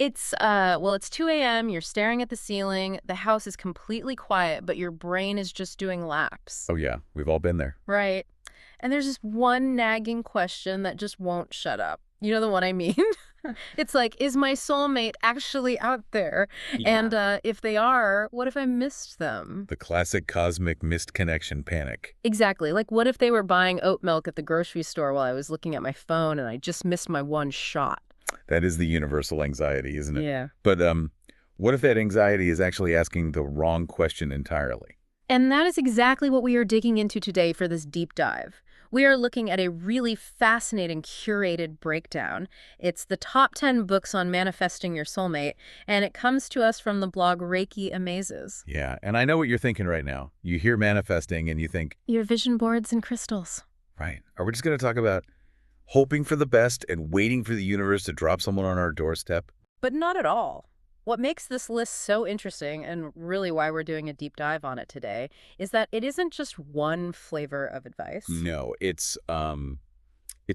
It's 2 a.m., you're staring at the ceiling, the house is completely quiet, but your brain is just doing laps. Oh, yeah. We've all been there. Right. And there's this one nagging question that just won't shut up. You know the one I mean? It's like, is my soulmate actually out there? Yeah. And if they are, what if I missed them? The classic cosmic missed connection panic. Exactly. Like, what if they were buying oat milk at the grocery store while I was looking at my phone and I just missed my one shot? That is the universal anxiety, isn't it? Yeah. But what if that anxiety is actually asking the wrong question entirely? And that is exactly what we are digging into today for this deep dive. We are looking at a really fascinating curated breakdown. It's the top 10 books on manifesting your soulmate, and it comes to us from the blog Reiki Amazes. Yeah, and I know what you're thinking right now. You hear manifesting and you think, Your vision boards and crystals. right, are we just going to talk about hoping for the best and waiting for the universe to drop someone on our doorstep? But not at all. What makes this list so interesting, and really why we're doing a deep dive on it today, is that it isn't just one flavor of advice. No, it's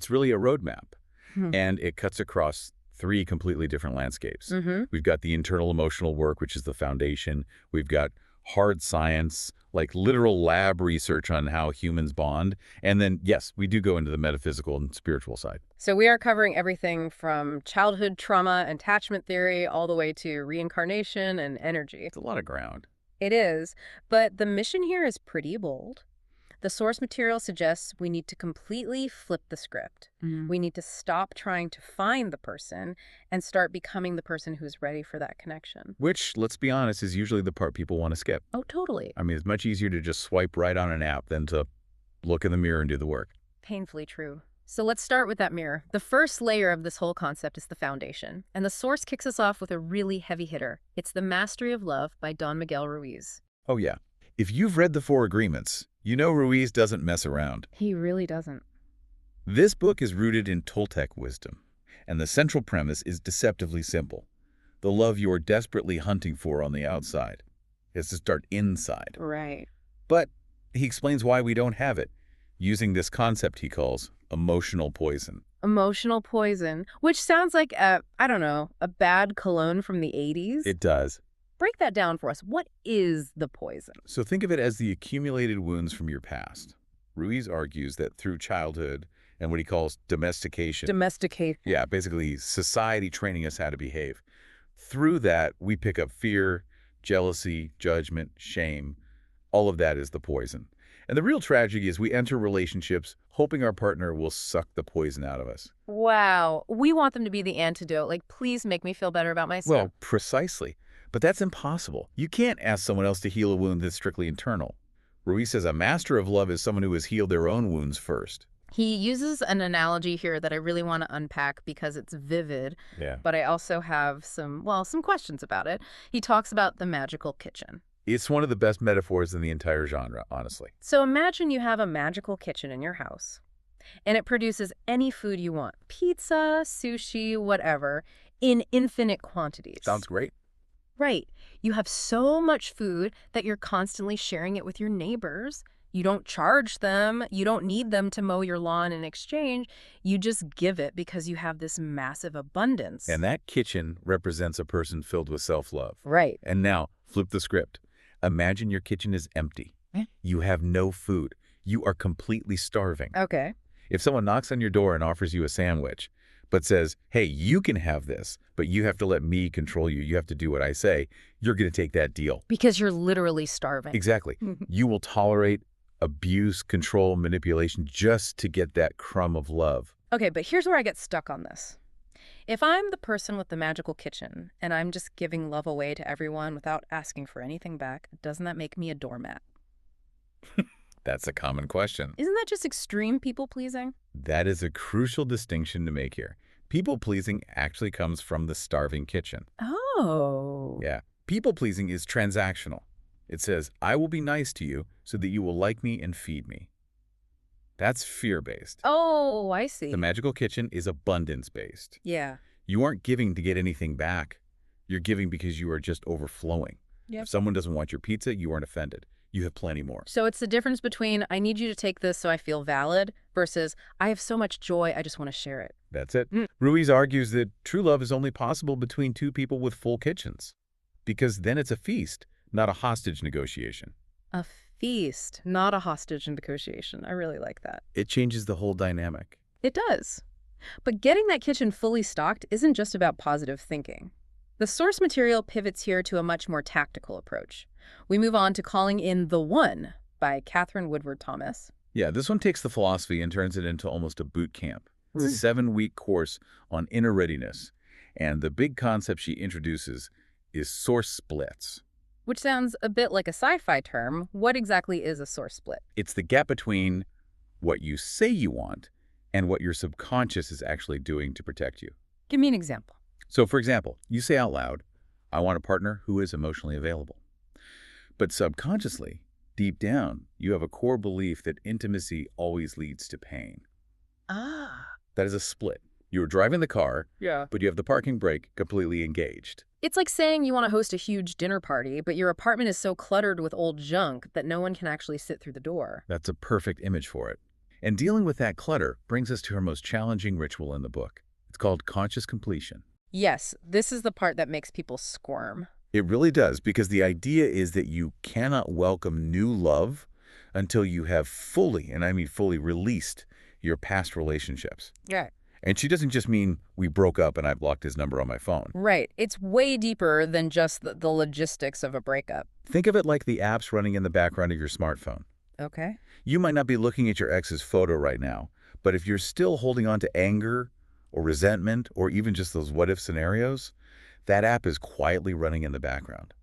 really a roadmap, Hmm. and it cuts across three completely different landscapes. Mm-hmm. We've got the internal emotional work, which is the foundation. We've got hard science, like literal lab research on how humans bond. And then, yes, we do go into the metaphysical and spiritual side. So we are covering everything from childhood trauma and attachment theory all the way to reincarnation and energy. It's a lot of ground. It is, but the mission here is pretty bold. The source material suggests we need to completely flip the script. We need to stop trying to find the person and start becoming the person who's ready for that connection. Which, let's be honest, is usually the part people want to skip. Oh, totally. I mean, it's much easier to just swipe right on an app than to look in the mirror and do the work. Painfully true. So let's start with that mirror. The first layer of this whole concept is the foundation. And the source kicks us off with a really heavy hitter. It's The Mastery of Love by Don Miguel Ruiz. Oh, yeah. If you've read the Four Agreements, you know Ruiz doesn't mess around. He really doesn't. This book is rooted in Toltec wisdom, and the central premise is deceptively simple. The love you're desperately hunting for on the outside is to start inside. Right. But he explains why we don't have it, using this concept he calls emotional poison. Emotional poison, which sounds like a bad cologne from the 80s. It does. Break that down for us. What is the poison? So think of it as the accumulated wounds from your past. Ruiz argues that through childhood and what he calls domestication. Domesticate. Yeah, basically society training us how to behave. Through that, we pick up fear, jealousy, judgment, shame. All of that is the poison. And the real tragedy is we enter relationships hoping our partner will suck the poison out of us. Wow. We want them to be the antidote. Like, please make me feel better about myself. Well, precisely. But that's impossible. You can't ask someone else to heal a wound that's strictly internal. Ruiz says a master of love is someone who has healed their own wounds first. He uses an analogy here that I really want to unpack because it's vivid, Yeah. but I also have some questions about it. He talks about the magical kitchen. It's one of the best metaphors in the entire genre, honestly. So imagine you have a magical kitchen in your house, and it produces any food you want. Pizza, sushi, whatever, in infinite quantities. Sounds great. Right. You have so much food that you're constantly sharing it with your neighbors. You don't charge them. You don't need them to mow your lawn in exchange. You just give it because you have this massive abundance. And that kitchen represents a person filled with self-love. Right. And now, flip the script. Imagine your kitchen is empty. Eh? You have no food. You are completely starving. Okay. If someone knocks on your door and offers you a sandwich, but says, hey, you can have this, but you have to let me control you. You have to do what I say. You're going to take that deal. Because you're literally starving. Exactly. You will tolerate abuse, control, manipulation just to get that crumb of love. Okay, but here's where I get stuck on this. If I'm the person with the magical kitchen and I'm just giving love away to everyone without asking for anything back, doesn't that make me a doormat? That's a common question. Isn't that just extreme people-pleasing? That is a crucial distinction to make here. People-pleasing actually comes from the starving kitchen. Oh. Yeah. People-pleasing is transactional. It says, I will be nice to you so that you will like me and feed me. That's fear-based. Oh, I see. The magical kitchen is abundance-based. Yeah. You aren't giving to get anything back. You're giving because you are just overflowing. Yep. If someone doesn't want your pizza, you aren't offended. you have plenty more. So it's the difference between I need you to take this so I feel valid versus I have so much joy, I just want to share it. That's it. Ruiz argues that true love is only possible between two people with full kitchens, because then it's a feast, not a hostage negotiation. A feast, not a hostage negotiation. I really like that. It changes the whole dynamic. It does. But getting that kitchen fully stocked isn't just about positive thinking. The source material pivots here to a much more tactical approach. We move on to Calling in the One by Catherine Woodward Thomas. Yeah, this one takes the philosophy and turns it into almost a boot camp. It's a 7-week course on inner readiness, and the big concept she introduces is source splits. Which sounds a bit like a sci-fi term. What exactly is a source split? It's the gap between what you say you want and what your subconscious is actually doing to protect you. Give me an example. So, for example, you say out loud, I want a partner who is emotionally available. But subconsciously, deep down, you have a core belief that intimacy always leads to pain. Ah. That is a split. You're driving the car, Yeah. but you have the parking brake completely engaged. It's like saying you want to host a huge dinner party, but your apartment is so cluttered with old junk that no one can actually sit through the door. That's a perfect image for it. And dealing with that clutter brings us to our most challenging ritual in the book. It's called conscious completion. Yes, this is the part that makes people squirm. It really does, because the idea is that you cannot welcome new love until you have fully, and I mean fully, released your past relationships. Yeah. And she doesn't just mean we broke up and I blocked his number on my phone. Right. It's way deeper than just the logistics of a breakup. Think of it like the apps running in the background of your smartphone. Okay. You might not be looking at your ex's photo right now, but if you're still holding on to anger or resentment or even just those what-if scenarios, that app is quietly running in the background.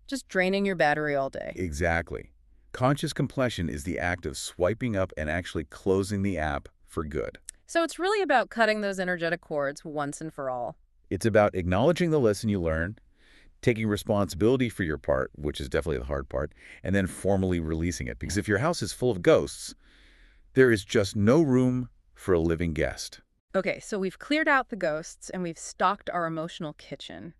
Just draining your battery all day. Exactly. Conscious completion is the act of swiping up and actually closing the app for good. So it's really about cutting those energetic cords once and for all. It's about acknowledging the lesson you learned, taking responsibility for your part, which is definitely the hard part, and then formally releasing it. Because if your house is full of ghosts, there is just no room for a living guest. Okay, so we've cleared out the ghosts and we've stocked our emotional kitchen.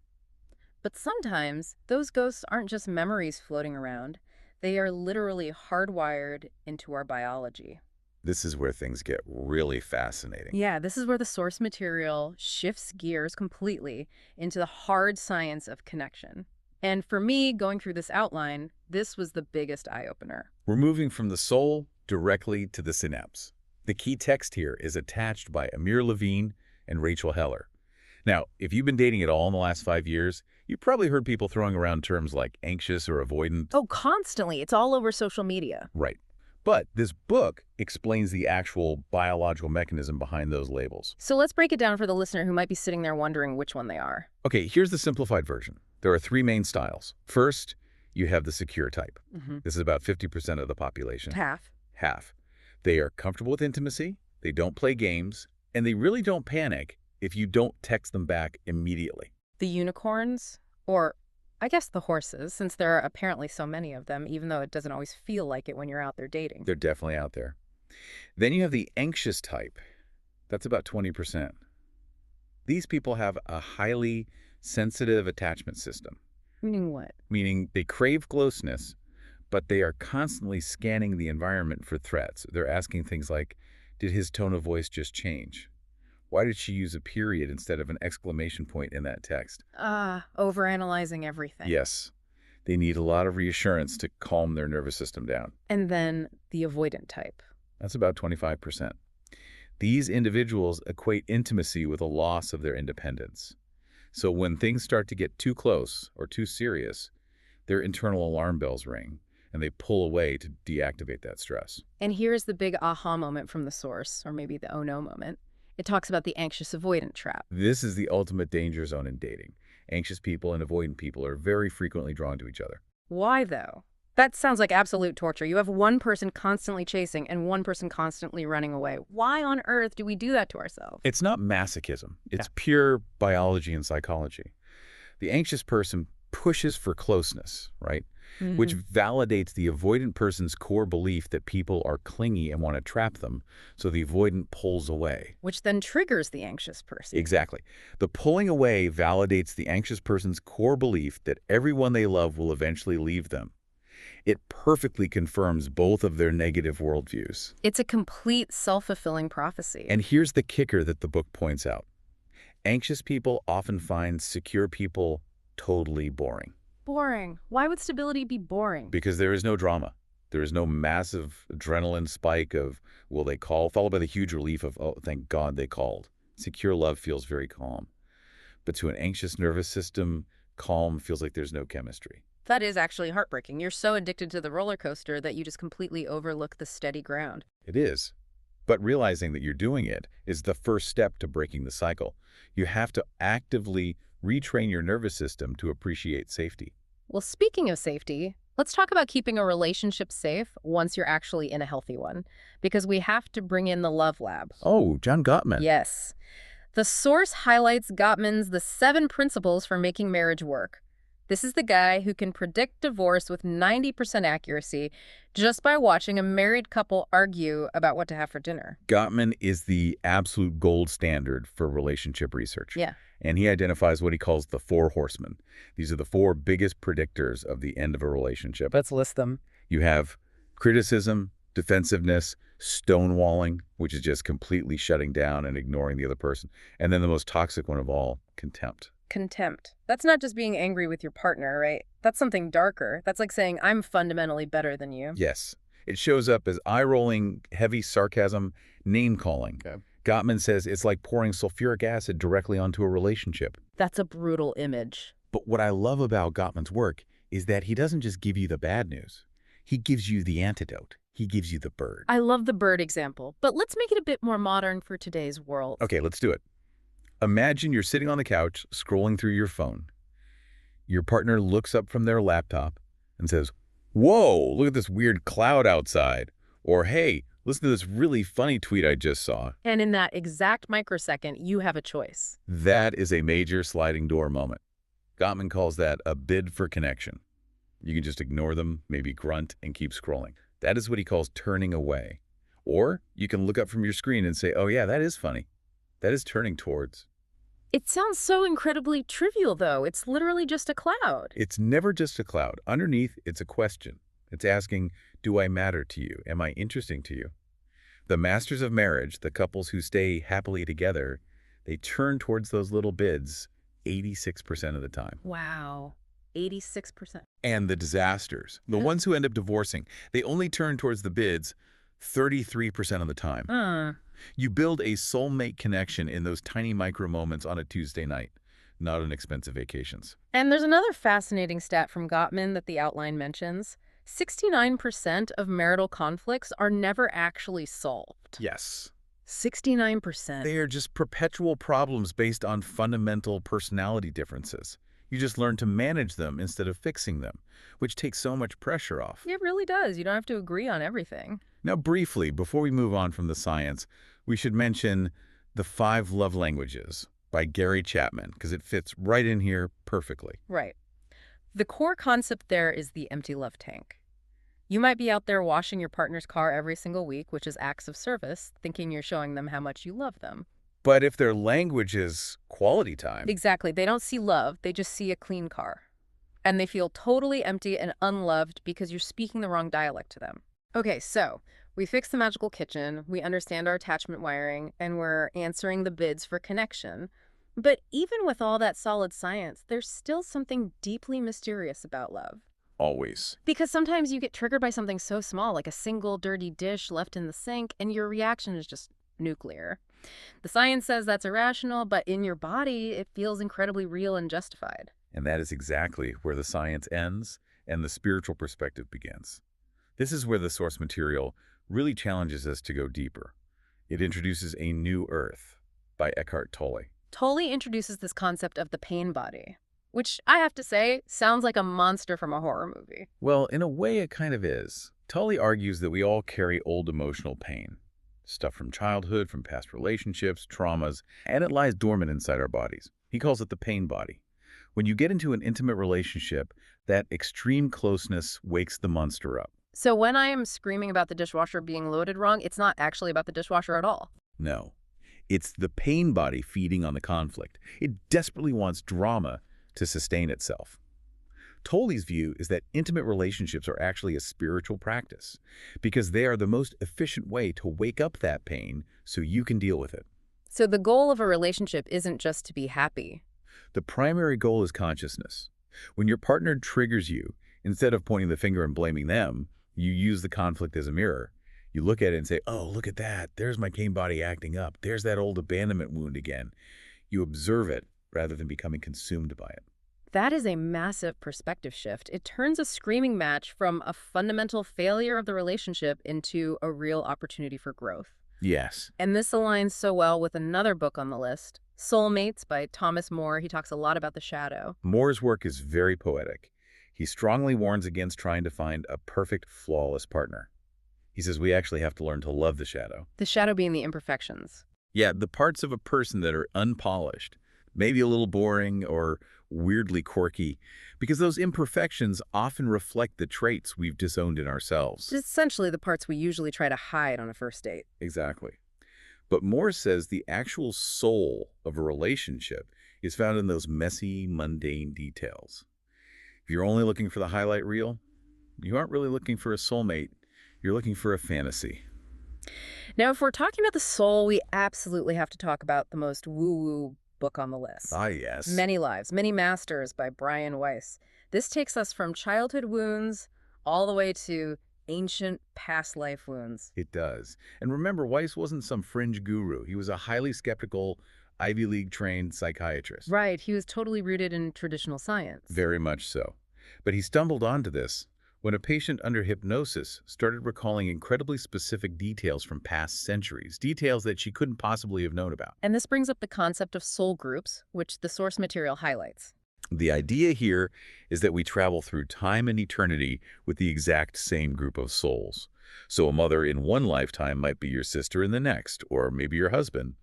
But sometimes those ghosts aren't just memories floating around. They are literally hardwired into our biology. This is where things get really fascinating. Yeah, this is where the source material shifts gears completely into the hard science of connection. And for me, going through this outline, this was the biggest eye-opener. We're moving from the soul directly to the synapse. The key text here is attached by Amir Levine and Rachel Heller. Now, if you've been dating at all in the last 5 years, you've probably heard people throwing around terms like anxious or avoidant. Oh, constantly. It's all over social media. Right. But this book explains the actual biological mechanism behind those labels. So let's break it down for the listener who might be sitting there wondering which one they are. Okay, here's the simplified version. There are 3 main styles. First, you have the secure type. This is about 50% of the population. Half. Half. They are comfortable with intimacy, they don't play games, and they really don't panic if you don't text them back immediately. The unicorns, or I guess the horses, since there are apparently so many of them, even though it doesn't always feel like it when you're out there dating. They're definitely out there. Then you have the anxious type. That's about 20%. These people have a highly sensitive attachment system. Meaning what? Meaning they crave closeness, but they are constantly scanning the environment for threats. They're asking things like, did his tone of voice just change? Why did she use a period instead of an exclamation point in that text? Overanalyzing everything. Yes. They need a lot of reassurance to calm their nervous system down. And then the avoidant type. That's about 25%. These individuals equate intimacy with a loss of their independence. So when things start to get too close or too serious, their internal alarm bells ring, and they pull away to deactivate that stress. And here's the big aha moment from the source, or maybe the oh no moment. It talks about the anxious avoidant trap. This is the ultimate danger zone in dating. Anxious people and avoidant people are very frequently drawn to each other. Why, though? That sounds like absolute torture. You have one person constantly chasing and one person constantly running away. Why on earth do we do that to ourselves? It's not masochism. It's pure biology and psychology. The anxious person pushes for closeness, right? Which validates the avoidant person's core belief that people are clingy and want to trap them, so the avoidant pulls away. Which then triggers the anxious person. Exactly. The pulling away validates the anxious person's core belief that everyone they love will eventually leave them. It perfectly confirms both of their negative worldviews. It's a complete self-fulfilling prophecy. And here's the kicker that the book points out. Anxious people often find secure people totally boring. Boring. Why would stability be boring? Because there is no drama. There is no massive adrenaline spike of, will they call, followed by the huge relief of, oh, thank God they called. Secure love feels very calm. But to an anxious nervous system, calm feels like there's no chemistry. That is actually heartbreaking. You're so addicted to the roller coaster that you just completely overlook the steady ground. It is. But realizing that you're doing it is the first step to breaking the cycle. You have to actively retrain your nervous system to appreciate safety. Well, speaking of safety, let's talk about keeping a relationship safe once you're actually in a healthy one, because we have to bring in the love lab. Oh, John Gottman. Yes. The source highlights Gottman's The 7 Principles for Making Marriage Work. This is the guy who can predict divorce with 90% accuracy just by watching a married couple argue about what to have for dinner. Gottman is the absolute gold standard for relationship research. Yeah. And he identifies what he calls the 4 horsemen. These are the 4 biggest predictors of the end of a relationship. Let's list them. You have criticism, defensiveness, stonewalling, which is just completely shutting down and ignoring the other person. And then the most toxic one of all, contempt. Contempt. That's not just being angry with your partner, right? That's something darker. That's like saying, I'm fundamentally better than you. Yes. It shows up as eye-rolling, heavy sarcasm, name-calling. Okay. Gottman says it's like pouring sulfuric acid directly onto a relationship. That's a brutal image. But what I love about Gottman's work is that he doesn't just give you the bad news. He gives you the antidote. He gives you the bird. I love the bird example, but let's make it a bit more modern for today's world. Okay, let's do it. Imagine you're sitting on the couch, scrolling through your phone. Your partner looks up from their laptop and says, "Whoa, look at this weird cloud outside." Or, "Hey, listen to this really funny tweet I just saw." And in that exact microsecond, you have a choice. That is a major sliding door moment. Gottman calls that a bid for connection. You can just ignore them, maybe grunt, and keep scrolling. That is what he calls turning away. Or you can look up from your screen and say, "Oh yeah, that is funny. That is turning towards." It sounds so incredibly trivial, though. It's literally just a cloud. It's never just a cloud. Underneath, it's a question. It's asking, do I matter to you? Am I interesting to you? The masters of marriage, the couples who stay happily together, they turn towards those little bids 86% of the time. Wow. 86%. And the disasters, the ones who end up divorcing, they only turn towards the bids 33% of the time. You build a soulmate connection in those tiny micro moments on a Tuesday night, not on expensive vacations. And there's another fascinating stat from Gottman that the outline mentions. 69% of marital conflicts are never actually solved. Yes. 69%. They are just perpetual problems based on fundamental personality differences. You just learn to manage them instead of fixing them, which takes so much pressure off. It really does. You don't have to agree on everything. Now, briefly, before we move on from the science, we should mention The 5 Love Languages by Gary Chapman, because it fits right in here perfectly. Right. The core concept there is the empty love tank. You might be out there washing your partner's car every single week, which is acts of service, thinking you're showing them how much you love them. But if their language is quality time... Exactly. They don't see love. They just see a clean car. And they feel totally empty and unloved because you're speaking the wrong dialect to them. Okay, so we fixed the magical kitchen, we understand our attachment wiring, and we're answering the bids for connection. But even with all that solid science, there's still something deeply mysterious about love. Always. Because sometimes you get triggered by something so small, like a single dirty dish left in the sink, and your reaction is just nuclear. The science says that's irrational, but in your body, it feels incredibly real and justified. And that is exactly where the science ends and the spiritual perspective begins. This is where the source material really challenges us to go deeper. It introduces A New Earth by Eckhart Tolle. Tolle introduces this concept of the pain body, which I have to say sounds like a monster from a horror movie. Well, in a way it kind of is. Tolle argues that we all carry old emotional pain. Stuff from childhood, from past relationships, traumas, and it lies dormant inside our bodies. He calls it the pain body. When you get into an intimate relationship, that extreme closeness wakes the monster up. So when I am screaming about the dishwasher being loaded wrong, it's not actually about the dishwasher at all. No. It's the pain body feeding on the conflict. It desperately wants drama to sustain itself. Tolley's view is that intimate relationships are actually a spiritual practice because they are the most efficient way to wake up that pain so you can deal with it. So the goal of a relationship isn't just to be happy. The primary goal is consciousness. When your partner triggers you, instead of pointing the finger and blaming them, you use the conflict as a mirror. You look at it and say, oh, look at that. There's my pain body acting up. There's that old abandonment wound again. You observe it rather than becoming consumed by it. That is a massive perspective shift. It turns a screaming match from a fundamental failure of the relationship into a real opportunity for growth. Yes. And this aligns so well with another book on the list, Soulmates by Thomas More. He talks a lot about the shadow. Moore's work is very poetic. He strongly warns against trying to find a perfect, flawless partner. He says we actually have to learn to love the shadow. The shadow being the imperfections. Yeah, the parts of a person that are unpolished, maybe a little boring or weirdly quirky, because those imperfections often reflect the traits we've disowned in ourselves. It's essentially the parts we usually try to hide on a first date. Exactly. But Moore says the actual soul of a relationship is found in those messy, mundane details. If you're only looking for the highlight reel, you aren't really looking for a soulmate. You're looking for a fantasy. Now, if we're talking about the soul, we absolutely have to talk about the most woo-woo book on the list. Ah, yes. Many Lives, Many Masters by Brian Weiss. This takes us from childhood wounds all the way to ancient past life wounds. It does. And remember, Weiss wasn't some fringe guru. He was a highly skeptical, Ivy League-trained psychiatrist. Right, he was totally rooted in traditional science. Very much so. But he stumbled onto this when a patient under hypnosis started recalling incredibly specific details from past centuries, details that she couldn't possibly have known about. And this brings up the concept of soul groups, which the source material highlights. The idea here is that we travel through time and eternity with the exact same group of souls. So a mother in one lifetime might be your sister in the next, or maybe your husband.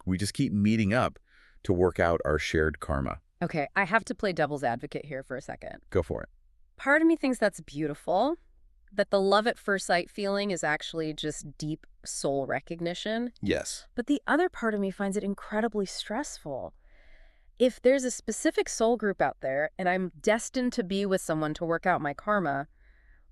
We just keep meeting up to work out our shared karma. Okay, I have to play devil's advocate here for a second. Go for it. Part of me thinks that's beautiful, that the love at first sight feeling is actually just deep soul recognition. Yes. But the other part of me finds it incredibly stressful. If there's a specific soul group out there and I'm destined to be with someone to work out my karma,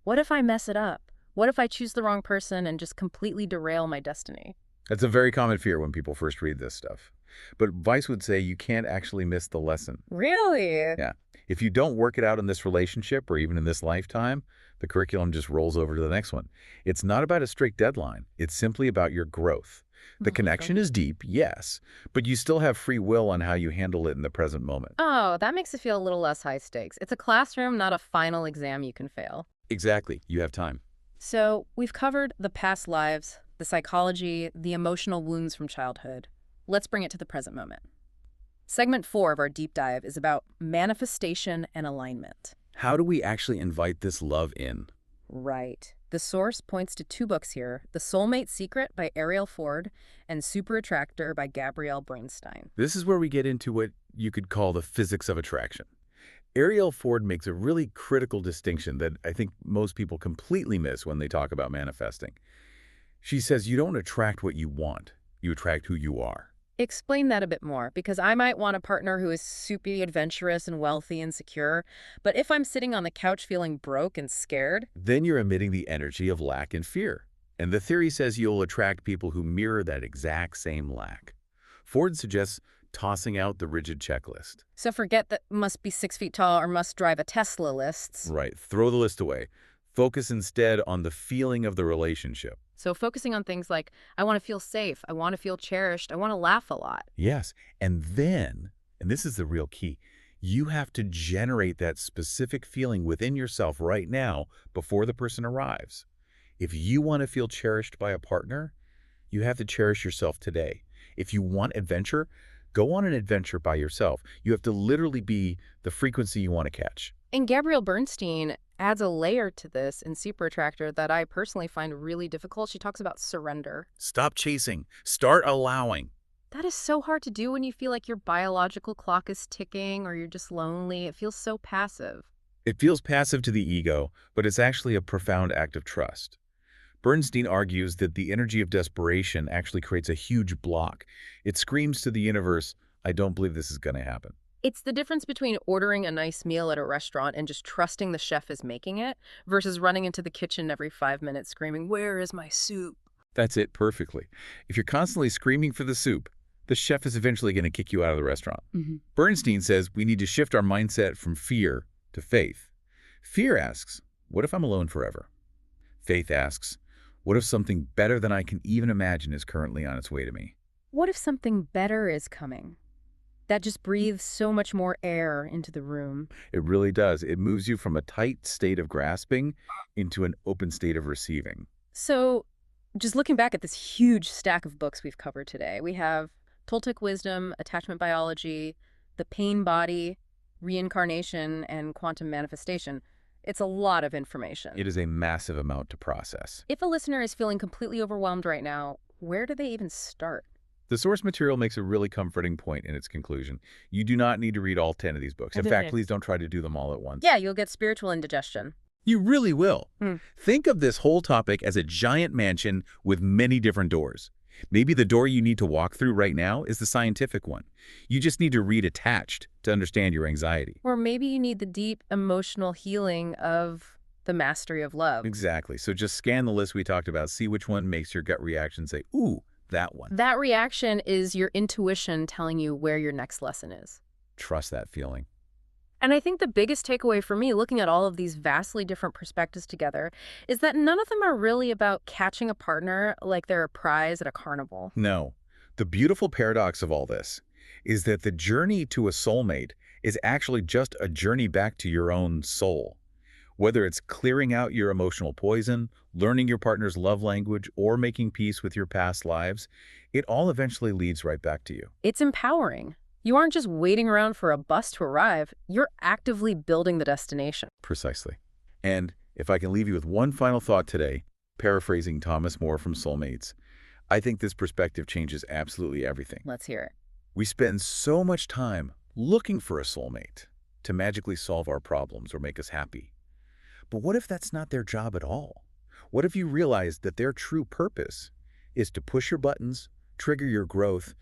what if I mess it up? What if I choose the wrong person and just completely derail my destiny? That's a very common fear when people first read this stuff. But Weiss would say you can't actually miss the lesson. Really? Yeah. If you don't work it out in this relationship or even in this lifetime, the curriculum just rolls over to the next one. It's not about a strict deadline. It's simply about your growth. The connection is deep, yes, but you still have free will on how you handle it in the present moment. Oh, that makes it feel a little less high stakes. It's a classroom, not a final exam you can fail. Exactly. You have time. So we've covered the past lives, the psychology, the emotional wounds from childhood. Let's bring it to the present moment. Segment 4 of our deep dive is about manifestation and alignment. How do we actually invite this love in? Right. The source points to 2 books here, The Soulmate Secret by Ariel Ford and Super Attractor by Gabrielle Bernstein. This is where we get into what you could call the physics of attraction. Ariel Ford makes a really critical distinction that I think most people completely miss when they talk about manifesting. She says you don't attract what you want, you attract who you are. Explain that a bit more, because I might want a partner who is super adventurous and wealthy and secure, but if I'm sitting on the couch feeling broke and scared, Then you're emitting the energy of lack and fear. And the theory says you'll attract people who mirror that exact same lack. Ford suggests tossing out the rigid checklist. so forget the must be 6 feet tall or must drive a Tesla lists. Right, throw the list away. Focus instead on the feeling of the relationship. So focusing on things like, I want to feel safe, I want to feel cherished, I want to laugh a lot. Yes, and then, and this is the real key, you have to generate that specific feeling within yourself right now before the person arrives. If you want to feel cherished by a partner, you have to cherish yourself today. If you want adventure, go on an adventure by yourself. You have to literally be the frequency you want to catch. And Gabrielle Bernstein adds a layer to this in Super Attractor that I personally find really difficult. She talks about surrender. Stop chasing. Start allowing. That is so hard to do when you feel like your biological clock is ticking or you're just lonely. It feels so passive. It feels passive to the ego, but it's actually a profound act of trust. Bernstein argues that the energy of desperation actually creates a huge block. It screams to the universe, I don't believe this is going to happen. It's the difference between ordering a nice meal at a restaurant and just trusting the chef is making it versus running into the kitchen every 5 minutes screaming, "Where is my soup?" That's it perfectly. If you're constantly screaming for the soup, the chef is eventually going to kick you out of the restaurant. Bernstein says we need to shift our mindset from fear to faith. Fear asks, what if I'm alone forever? Faith asks, what if something better than I can even imagine is currently on its way to me? What if something better is coming? That just breathes so much more air into the room. It really does. It moves you from a tight state of grasping into an open state of receiving. So, just looking back at this huge stack of books we've covered today, we have Toltec Wisdom, Attachment Biology, The Pain Body, Reincarnation, and Quantum Manifestation. It's a lot of information. It is a massive amount to process. If a listener is feeling completely overwhelmed right now, where do they even start? The source material makes a really comforting point in its conclusion. You do not need to read all 10 of these books. In fact, please don't try to do them all at once. Yeah, you'll get spiritual indigestion. You really will. Hmm. Think of this whole topic as a giant mansion with many different doors. Maybe the door you need to walk through right now is the scientific one. You just need to read Attached to understand your anxiety. Or maybe you need the deep emotional healing of the mastery of love. Exactly. So just scan the list we talked about, see which one makes your gut reaction say, ooh, that one. That reaction is your intuition telling you where your next lesson is. Trust that feeling. And I think the biggest takeaway for me, looking at all of these vastly different perspectives together, is that none of them are really about catching a partner like they're a prize at a carnival. No. The beautiful paradox of all this is that the journey to a soulmate is actually just a journey back to your own soul. Whether it's clearing out your emotional poison, learning your partner's love language, or making peace with your past lives, it all eventually leads right back to you. It's empowering. You aren't just waiting around for a bus to arrive. You're actively building the destination. Precisely. And if I can leave you with one final thought today, paraphrasing Thomas More from Soulmates, I think this perspective changes absolutely everything. Let's hear it. We spend so much time looking for a soulmate to magically solve our problems or make us happy. But what if that's not their job at all? What if you realize that their true purpose is to push your buttons, trigger your growth,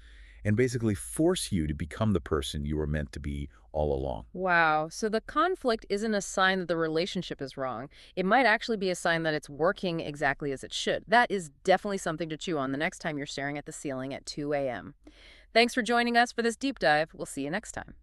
and basically force you to become the person you were meant to be all along? Wow. So the conflict isn't a sign that the relationship is wrong. It might actually be a sign that it's working exactly as it should. That is definitely something to chew on the next time you're staring at the ceiling at 2 a.m. Thanks for joining us for this deep dive. We'll see you next time.